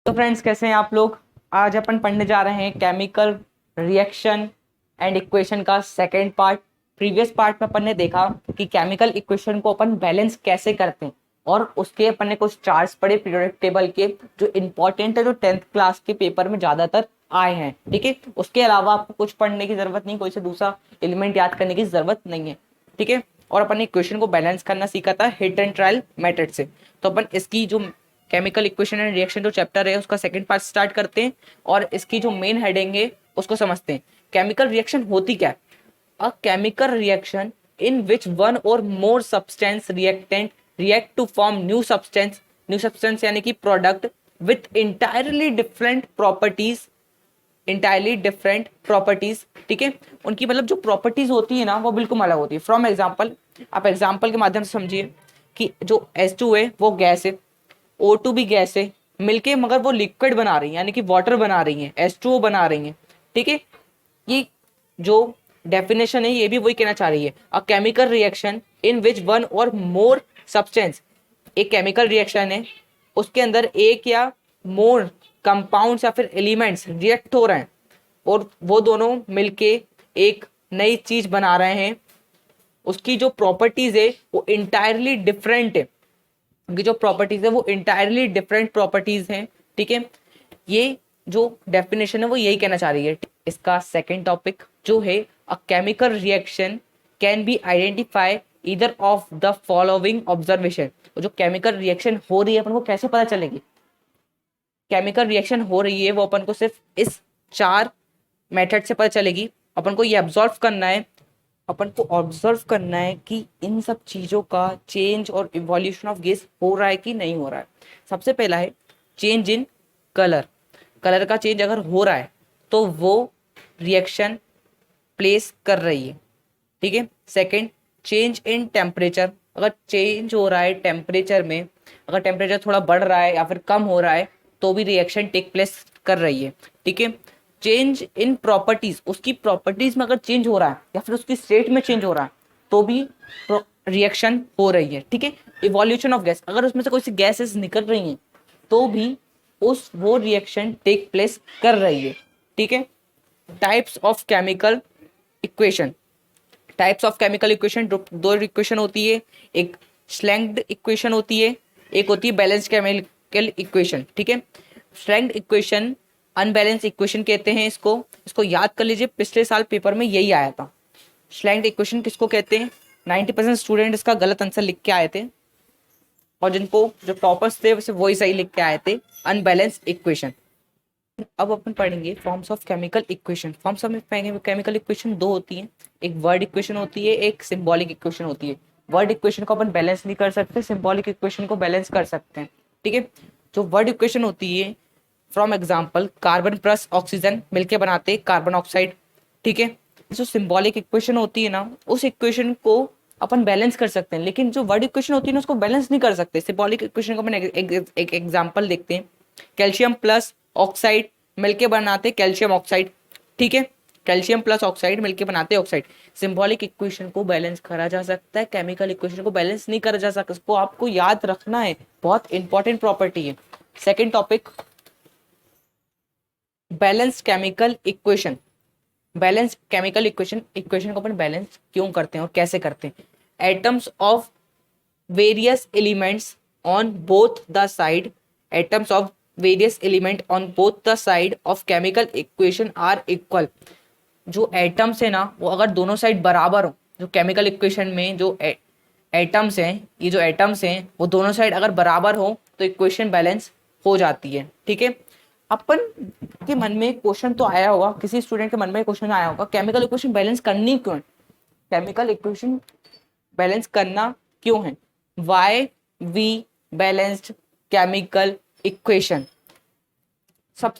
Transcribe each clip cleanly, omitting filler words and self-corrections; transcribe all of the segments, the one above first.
तो फ्रेंड्स, कैसे हैं आप लोग। आज अपन पढ़ने जा रहे हैं केमिकल रिएक्शन एंड इक्वेशन का सेकंड पार्ट। प्रीवियस पार्ट में अपन ने देखा कि केमिकल इक्वेशन को अपन बैलेंस कैसे करते हैं और उसके अपन ने कुछ चार्ट्स पढ़े पीरियोडिक टेबल के, जो इंपॉर्टेंट है, जो 10th क्लास के पेपर में ज्यादातर आए हैं। ठीक है, उसके अलावा आपको कुछ पढ़ने की जरूरत नहीं, कोई से दूसरा एलिमेंट याद करने की जरूरत नहीं है। ठीक है, और अपन ने इक्वेशन को बैलेंस करना सीखा था हिट एंड ट्रायल मेथड से। तो अपन इसकी जो केमिकल इक्वेशन एंड रिएक्शन जो चैप्टर है उसका सेकंड पार्ट स्टार्ट करते हैं और इसकी जो मेन हेडिंग है उसको समझते हैं। केमिकल रिएक्शन होती क्या है? A chemical reaction in which one or more substance reactant react to form new substance यानी कि product with entirely different properties. ठीक है, उनकी मतलब जो प्रॉपर्टीज होती है ना वो बिल्कुल अलग होती है। फ्रॉम एग्जाम्पल, आप एग्जाम्पल के माध्यम से समझिए कि जो H2 है वो गैस है, O2 भी गैस है, मिलके मगर वो लिक्विड बना रही है यानी कि वाटर बना रही है, H2O बना रही है। ठीक है, ये जो डेफिनेशन है ये भी वही कहना चाह रही है। A chemical reaction in which one or more substance, एक केमिकल रिएक्शन है उसके अंदर एक या मोर कंपाउंड्स या फिर एलिमेंट्स रिएक्ट हो रहे हैं और वो दोनों मिलके एक नई चीज बना रहे हैं। उसकी जो प्रॉपर्टीज है वो इंटायरली डिफरेंट है, उनकी जो प्रॉपर्टीज है वो इंटायरली डिफरेंट प्रॉपर्टीज हैं। ठीक है, ये जो डेफिनेशन है वो यही कहना चाह रही है। इसका सेकंड टॉपिक जो है, a chemical reaction can be identify either of the following observation. जो केमिकल रिएक्शन हो रही है अपन को कैसे पता चलेगी केमिकल रिएक्शन हो रही है, वो अपन को सिर्फ इस चार मेथड से पता चलेगी। अपन को ये ऑब्जर्व करना है, अपन को ऑब्जर्व करना है कि इन सब चीजों का चेंज और इवोल्यूशन ऑफ गैस हो रहा है कि नहीं हो रहा है। सबसे पहला है चेंज इन कलर। कलर का चेंज अगर हो रहा है तो वो रिएक्शन प्लेस कर रही है। ठीक है, सेकंड चेंज इन टेम्परेचर। अगर चेंज हो रहा है टेम्परेचर में, अगर टेम्परेचर थोड़ा बढ़ रहा है या फिर कम हो रहा है तो भी रिएक्शन टेक प्लेस कर रही है। ठीक है, चेंज इन प्रॉपर्टीज, उसकी प्रॉपर्टीज में अगर चेंज हो रहा है या फिर उसकी स्टेट में चेंज हो रहा है तो भी रिएक्शन हो रही है। ठीक है, इवोल्यूशन ऑफ गैस, अगर उसमें से कोई सी गैसेस निकल रही हैं तो भी वो रिएक्शन टेक प्लेस कर रही है। ठीक है, types of chemical equation. Types of chemical equation दो इक्वेशन होती है, एक स्लैंग्ड इक्वेशन होती है, एक होती है बैलेंस्ड केमिकल इक्वेशन। ठीक है, स्लैंग्ड इक्वेशन अनबैलेंस इक्वेशन कहते हैं इसको इसको याद कर लीजिए, पिछले साल पेपर में यही आया था। स्लैंग्ड इक्वेशन किसको कहते हैं? 90% स्टूडेंट इसका गलत आंसर लिख के आए थे और जिनको जो टॉपर्स थे वही सही लिख के आए थे, अनबैलेंस इक्वेशन। अब अपन पढ़ेंगे forms of chemical equation. Forms of chemical equation दो होती हैं, एक वर्ड इक्वेशन होती है, एक सिंबॉलिक इक्वेशन होती है। वर्ड इक्वेशन को अपन बैलेंस नहीं कर सकते, सिंबॉलिक इक्वेशन को बैलेंस कर सकते हैं। ठीक है, जो वर्ड इक्वेशन होती है, from example carbon plus oxygen मिलके बनाते कार्बन ऑक्साइड। ठीक है, जो सिंबॉलिक इक्वेशन होती है ना उस इक्वेशन को अपन बैलेंस कर सकते हैं, लेकिन जो वर्ड इक्वेशन होती है ना उसको बैलेंस नहीं कर सकते। सिंबॉलिक इक्वेशन को अपन एक एग्जाम्पल देखते हैं, कैल्शियम प्लस ऑक्साइड मिलके बनाते कैल्शियम ऑक्साइड। ठीक है, कैल्शियम प्लस ऑक्साइड मिलके बनाते ऑक्साइड। सिंबॉलिक इक्वेशन को बैलेंस करा जा सकता है, केमिकल इक्वेशन को बैलेंस नहीं करा जा सकता। इसको आपको याद रखना है, बहुत इंपॉर्टेंट प्रॉपर्टी है। Second topic, balance chemical equation. Balance chemical equation, equation को अपन बैलेंस क्यों करते हैं और कैसे करते हैं? Atoms of various elements on both the side, atoms of various element on both the side of chemical equation are equal. जो atoms है ना वो अगर दोनों साइड बराबर हो, जो केमिकल इक्वेशन में जो एटम्स हैं, ये जो एटम्स हैं वो दोनों साइड अगर बराबर हो तो इक्वेशन बैलेंस हो जाती है। ठीक है, अपन के मन में क्वेश्चन तो आया होगा, किसी स्टूडेंट के मन में क्वेश्चन आया होगा, केमिकल इक्वेशन बैलेंस करनी क्यों है? केमिकल इक्वेशन बैलेंस करना क्यों है? Why we balanced chemical equation. सब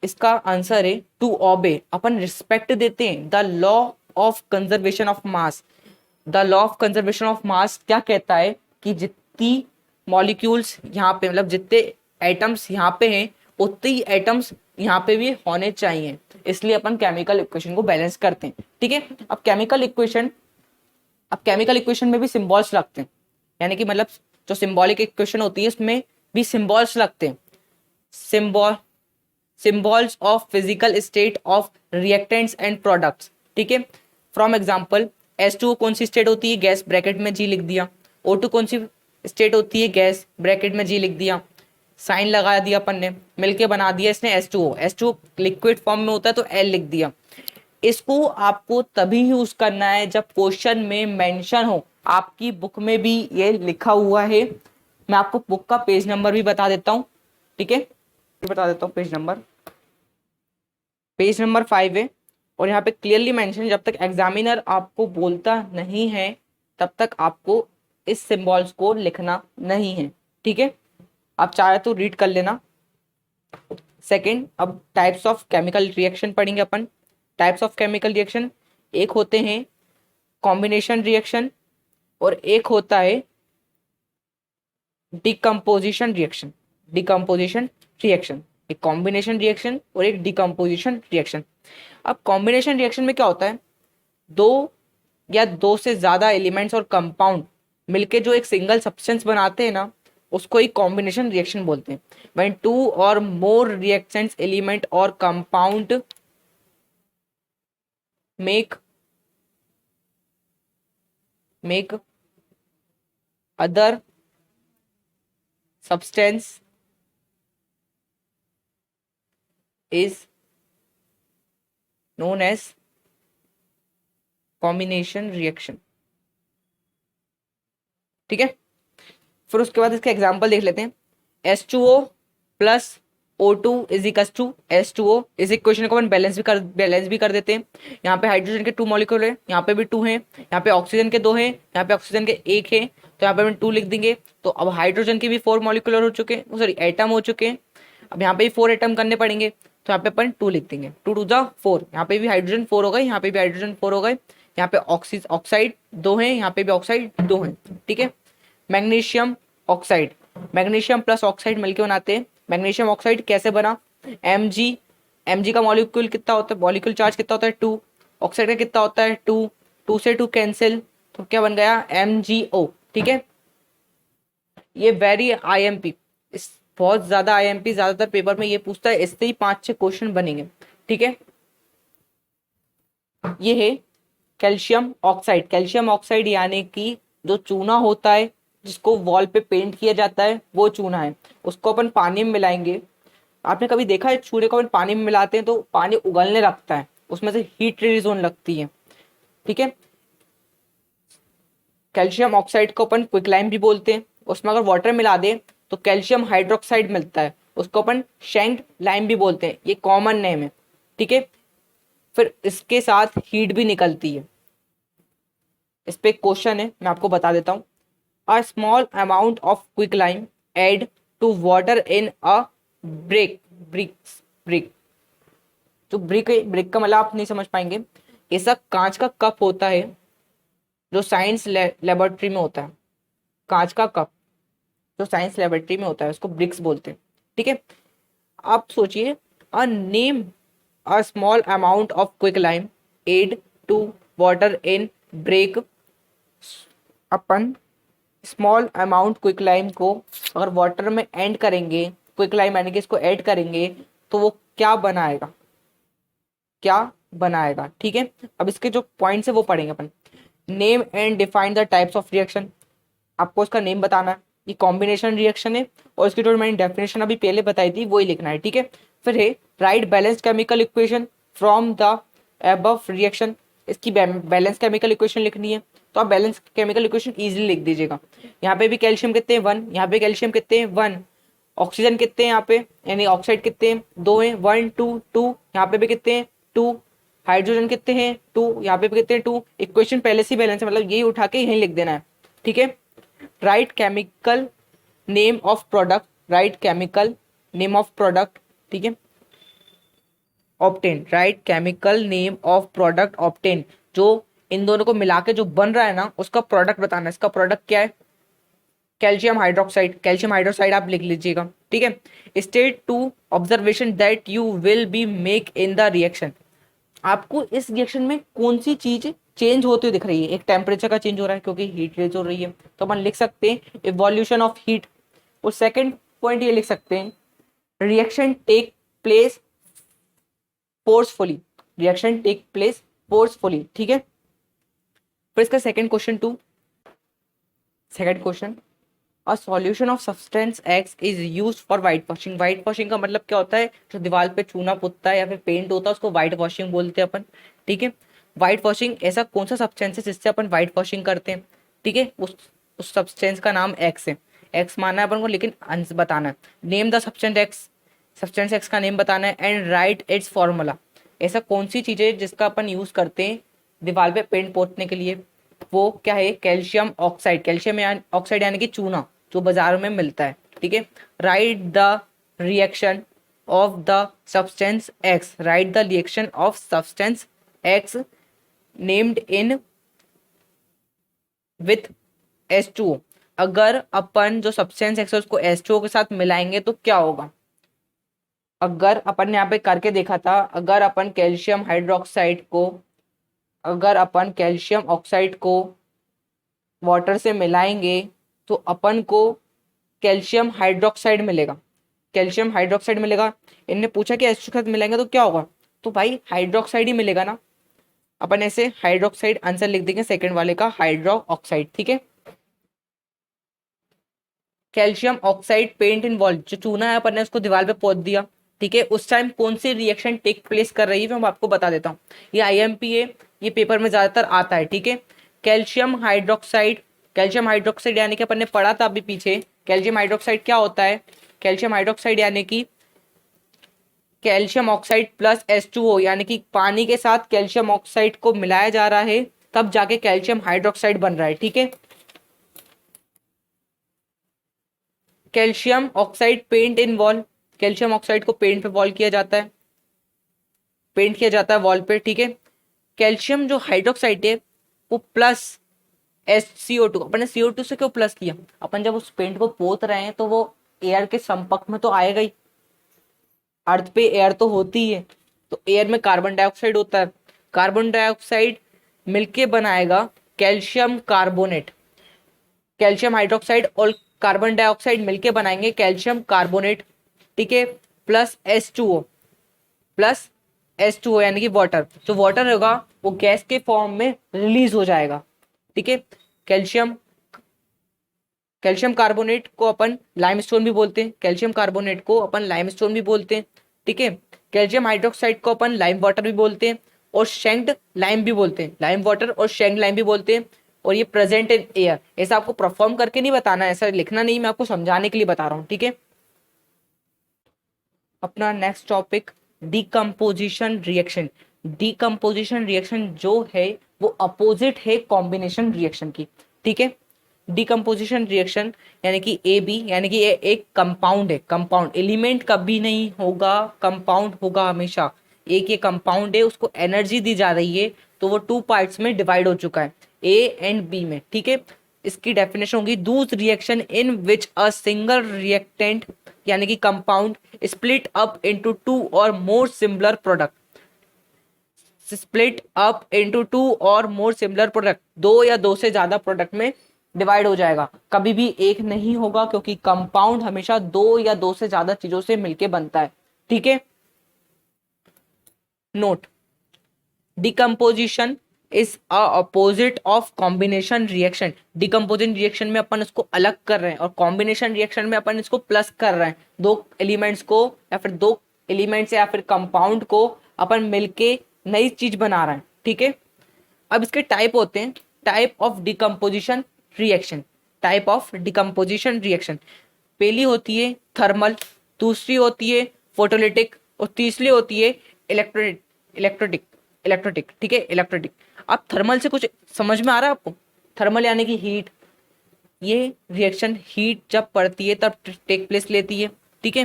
इसका आंसर है टू ओबे, अपन रिस्पेक्ट देते हैं the law of conservation of mass. The law of conservation of mass क्या कहता है कि जितनी मॉलिक्यूल्स यहाँ पे, मतलब जितने एटम्स यहाँ पे हैं उतने ही एटम्स यहाँ पे भी होने चाहिए, इसलिए अपन केमिकल इक्वेशन को बैलेंस करते हैं। ठीक है, अब केमिकल इक्वेशन में भी सिंबल्स लगते हैं, यानी कि मतलब जो सिंबॉलिक इक्वेशन होती है उसमें भी सिंबल्स लगते हैं। Symbol symbols of physical state of reactants and products, ठीक है। फ्रॉम एग्जांपल H2O कौन सी स्टेट होती है, गैस, ब्रैकेट में जी लिख दिया। O2 कौन सी स्टेट होती है, गैस, ब्रैकेट में जी लिख दिया। साइन लगा दिया अपन ने, मिलके बना दिया इसने H2O लिक्विड फॉर्म में होता है तो L लिख दिया। इसको आपको तभी यूज करना है जब क्वेश्चन में मेंशन हो। आपकी बुक में भी ये लिखा हुआ है, मैं आपको बुक का पेज नंबर भी बता देता हूँ, ठीक है, बता देता हूँ पेज नंबर 5 है। और यहाँ पे क्लियरली मेंशन, जब तक एग्जामिनर आपको बोलता नहीं है तब तक आपको इस सिंबल्स को लिखना नहीं है, ठीक है। आप चाहे तो रीड कर लेना। सेकंड, अब टाइप्स ऑफ केमिकल रिएक्शन पढ़ेंगे अपन। टाइप्स ऑफ केमिकल रिएक्शन, एक होते हैं कॉम्बिनेशन रिएक्शन और एक होता है डिकम्पोजिशन रिएक्शन। एक कॉम्बिनेशन रिएक्शन और एक डिकम्पोजिशन रिएक्शन। अब कॉम्बिनेशन रिएक्शन में क्या होता है, दो या दो से ज्यादा एलिमेंट्स और कंपाउंड मिलके जो एक सिंगल सब्सटेंस बनाते हैं ना, उसको एक कॉम्बिनेशन रिएक्शन बोलते हैं। When to or more reactants element और compound make other substance is known as combination reaction, ठीक है। फिर उसके बाद इसका एग्जांपल देख लेते हैं। H2O plus O2 is equal to H2O। इस इक्वेशन को अपन बैलेंस भी कर देते हैं। यहाँ पे हाइड्रोजन के 2 मॉलिक्यूल है, यहाँ पे भी 2 हैं, यहाँ पे ऑक्सीजन के 2 हैं, यहाँ पे ऑक्सीजन के 1 है, तो यहाँ पे अपन 2 लिख देंगे। तो अब हाइड्रोजन के भी 4 मॉलिक्यूलर हो चुके हैं, सॉरी एटम हो चुके हैं। अब यहाँ पे भी 4 एटम करने पड़ेंगे, तो यहाँ पे अपन 2 लिख देंगे। 2 टू जा 4, यहाँ पे भी हाइड्रोजन 4 हो गए, यहाँ पे भी हाइड्रोजन 4 हो गए, यहाँ पे ऑक्साइड 2 है, यहाँ पे भी ऑक्साइड 2 है, ठीक है। Magnesium oxide, magnesium plus oxide मिलके बनाते हैं। मैग्नीशियम ऑक्साइड कैसे बना, Mg का मॉलिक्यूल कितना होता है, मॉलिक्यूल चार्ज कितना होता है 2, ऑक्साइड का कितना होता है 2, 2 से 2 कैंसिल, तो क्या बन गया MgO, ठीक है। ये वेरी IMP, इस बहुत ज्यादा IMP, ज्यादातर पेपर में ये पूछता है, इससे ही 5-6 क्वेश्चन बनेंगे, ठीक है। ये है कैल्शियम ऑक्साइड यानी कि जो चूना होता है जिसको वॉल पे पेंट किया जाता है वो चूना है, उसको अपन पानी में मिलाएंगे। आपने कभी देखा है चूने को अपन पानी में मिलाते हैं तो पानी उगलने लगता है, उसमें से हीट रिलीज होने लगती है, ठीक है। कैल्शियम ऑक्साइड को अपन क्विकलाइम भी बोलते हैं। उसमें अगर वाटर मिला दे तो कैल्शियम हाइड्रोक्साइड मिलता है, उसको अपन शेंक्ड लाइम भी बोलते हैं, ये कॉमन नेम है, ठीक है। फिर इसके साथ हीट भी निकलती है। इस पे क्वेश्चन है, मैं आपको बता देता हूँ। A small amount of quicklime add to water in a brick। जो ब्रिक का मतलब आप नहीं समझ पाएंगे। ऐसा कांच का कप होता है जो साइंस लेबोरेटरी में होता है, कांच का कप जो साइंस लेबोरेटरी में होता है उसको ब्रिक्स बोलते हैं, ठीक है। आप सोचिए, a small amount of quicklime add to water in brick। Upon small amount quicklime को अगर वाटर में एंड करेंगे, क्विकलाइम यानी कि इसको ऐड करेंगे, तो वो क्या बनाएगा, ठीक है। अब इसके जो पॉइंट्स है वो पढ़ेंगे अपन। Name and define the types of reaction, आपको इसका नेम बताना है। ये कॉम्बिनेशन रिएक्शन है और इसकी जो मैंने डेफिनेशन अभी पहले बताई थी वही लिखना है, ठीक है। फिर है right balance chemical equation from the above reaction, इसकी बैलेंस केमिकल इक्वेशन लिखनी है, तो आप बैलेंस केमिकल इक्वेशन इजीली लिख दीजिएगा। यहाँ पे भी कैल्शियम कितने हैं 1, यहाँ पे कैल्शियम कितने हैं 1, ऑक्सीजन कितने हैं यहाँ पे, यानी ऑक्साइड कितने हैं 2 हैं, 1 2 2, यहाँ पे भी कितने हैं 2, हाइड्रोजन कितने हैं 2, यहाँ पे भी कितने हैं 2। इक्वेशन पहले से बैलेंस है, मतलब यही उठा के यहीं लिख देना है, ठीक है। Right chemical name of product, ठीक है। Obtain, right chemical name of product obtain, जो इन दोनों को मिला के जो बन रहा है ना उसका प्रोडक्ट बताना है। इसका प्रोडक्ट क्या है, कैल्शियम हाइड्रोक्साइड आप लिख लीजिएगा, ठीक है। State two observation that you will be make in the reaction, आपको इस रिएक्शन में कौन सी चीज चेंज होती हुई दिख रही है। एक टेम्परेचर का चेंज हो रहा है क्योंकि हीट रिलीज हो रही है, तो अपन लिख सकते हैं इवोल्यूशन ऑफ हीट। और सेकंड पॉइंट ये लिख सकते हैं reaction take place forcefully, reaction take place forcefully, ठीक है। फिर इसका second question two, second question, a solution of substance X is used for white washing. White washing का मतलब क्या होता है, जो दीवार पे चूना पुतता है या फिर पेंट होता है उसको वाइट वॉशिंग बोलते हैं अपन, ठीक है। वाइट वॉशिंग ऐसा कौन सा सब्सटेंस है जिससे अपन वाइट वॉशिंग करते हैं, ठीक है। उस सब्सटेंस का नाम एक्स है, एक्स मानना है अपन को, लेकिन आंसर बताना है। Name the substance x, substance x का नेम बताना है, एंड राइट इट्स फॉर्मूला। ऐसा कौन सी चीज है जिसका अपन यूज करते हैं दीवार पे पेंट पोतने के लिए, वो क्या है, कैल्शियम ऑक्साइड, कैल्शियम ऑक्साइड यानी कि चूना जो बाजार में मिलता है, ठीक है। Right the reaction of the substance x, right the reaction of substance x named in with H2O। अगर अपन जो सब्सटेंस एक्स है उसको H2O के साथ मिलाएंगे तो क्या होगा। अगर अपन ने यहाँ पे करके देखा था, अगर अपन कैल्शियम हाइड्रोक्साइड को, अगर अपन कैल्शियम ऑक्साइड को वाटर से मिलाएंगे तो अपन को कैल्शियम हाइड्रोक्साइड मिलेगा, कैल्शियम हाइड्रोक्साइड मिलेगा। इनने पूछा कि H2 के साथ मिलाएंगे तो क्या होगा, तो भाई हाइड्रोक्साइड ही मिलेगा ना। अपन ऐसे हाइड्रोक्साइड आंसर लिख देंगे सेकंड वाले का, हाइड्रो ऑक्साइड, ठीक है। कैल्शियम ऑक्साइड पेंट इन्वॉल्व, जो चूना है अपन ने उसको दीवार पे पोत दिया, ठीक है। उस टाइम कौन सी रिएक्शन टेक प्लेस कर रही है मैं आपको बता देता हूँ। ये आईएमपी है, ये पेपर में ज्यादातर आता है, ठीक है। कैल्शियम हाइड्रोक्साइड, कैल्शियम हाइड्रोक्साइड यानी कि अपन ने पढ़ा था अभी पीछे, कैल्शियम हाइड्रोक्साइड क्या होता है, कैल्शियम हाइड्रोक्साइड यानी कि कैल्शियम ऑक्साइड प्लस H2O, यानी कि पानी के साथ कैल्शियम ऑक्साइड को मिलाया जा रहा है तब जाके कैल्शियम हाइड्रोक्साइड बन रहा है, ठीक है। Calcium oxide paint in wall, calcium oxide को पेंट पे वॉल किया जाता है, पेंट किया जाता है वॉल पे, ठीक है। कैल्शियम जो हाइड्रोक्साइड है वो प्लस CO2, अपन ने CO2 से क्यों प्लस किया, अपन जब उस पेंट को पोत रहे हैं तो वो एयर के संपर्क में तो आएगा ही, अर्थ पे एयर तो होती ही है, तो एयर में कार्बन डाइऑक्साइड होता है, कार्बन डाइऑक्साइड मिलके बनाएगा कैल्शियम कार्बोनेट, कैल्शियम हाइड्रोक्साइड और कार्बन डाइऑक्साइड मिलके बनाएंगे कैल्शियम कार्बोनेट, ठीक है। प्लस H2O, प्लस H2O यानी कि वाटर, जो वाटर होगा वो गैस के फॉर्म में रिलीज हो जाएगा, ठीक है। कैल्शियम, कैल्शियम कार्बोनेट को अपन लाइमस्टोन भी बोलते हैं, कैल्शियम कार्बोनेट को अपन लाइमस्टोन भी बोलते हैं, ठीक है। कैल्शियम हाइड्रोक्साइड को अपन लाइम वाटर भी बोलते हैं और शेंक्ड लाइम भी बोलते हैं, लाइम वाटर और शेंक्ड लाइम भी बोलते हैं। और ये प्रेजेंट इन एयर, ऐसा आपको परफॉर्म करके नहीं बताना है, ऐसा लिखना नहीं, मैं आपको समझाने के लिए बता रहा हूँ, ठीक है। अपना next topic, decomposition reaction. Decomposition reaction जो है वो अपोजिट है कॉम्बिनेशन रिएक्शन की, ठीक है। डिकम्पोजिशन रिएक्शन यानी कि AB, यानी कि ये एक कंपाउंड है, कंपाउंड एलिमेंट कभी नहीं होगा, कंपाउंड होगा हमेशा। एक ये कंपाउंड है, उसको एनर्जी दी जा रही है तो वो टू पार्ट्स में डिवाइड हो चुका है, A एंड B में, ठीक है। इसकी डेफिनेशन होगी, दूस reaction in which a single reactant यानी कि compound split up into two or more similar product, split up into two or more similar product, दो या दो से ज्यादा प्रोडक्ट में डिवाइड हो जाएगा, कभी भी एक नहीं होगा क्योंकि कंपाउंड हमेशा दो या दो से ज्यादा चीजों से मिलके बनता है, ठीक है। Note, decomposition is a opposite of combination reaction. Decomposition reaction में अपन इसको अलग कर रहे हैं और कॉम्बिनेशन रिएक्शन में अपन इसको प्लस कर रहे हैं, दो एलिमेंट्स को या फिर दो एलिमेंट्स या फिर कंपाउंड को अपन मिलके नई चीज बना रहे हैं, ठीक है। अब इसके टाइप होते हैं, type of decomposition reaction, type of decomposition reaction. पहली होती है थर्मल, दूसरी होती है फोटोलिटिक और तीसरी होती है इलेक्ट्रोनिक, इलेक्ट्रोटिक, इलेक्ट्रोटिक, ठीक है, इलेक्ट्रोटिक। अब थर्मल से कुछ समझ में आ रहा है आपको, थर्मल यानी कि हीट, ये रिएक्शन हीट जब पड़ती है तब टेक प्लेस लेती है, ठीक है।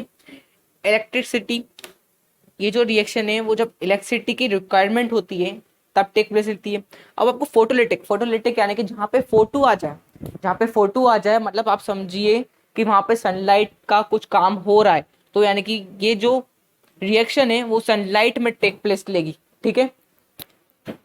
इलेक्ट्रिसिटी, ये जो रिएक्शन है वो जब इलेक्ट्रिसिटी की रिक्वायरमेंट होती है तब टेक प्लेस लेती है। अब आपको फोटोलिटिक, फोटोलिटिक यानी कि जहाँ पे फोटो आ जाए, जहाँ पे फोटो आ जाए मतलब आप समझिए कि वहाँ पे सनलाइट का कुछ काम हो रहा है, तो यानी कि ये जो रिएक्शन है वो सनलाइट में टेक प्लेस लेगी, ठीक है।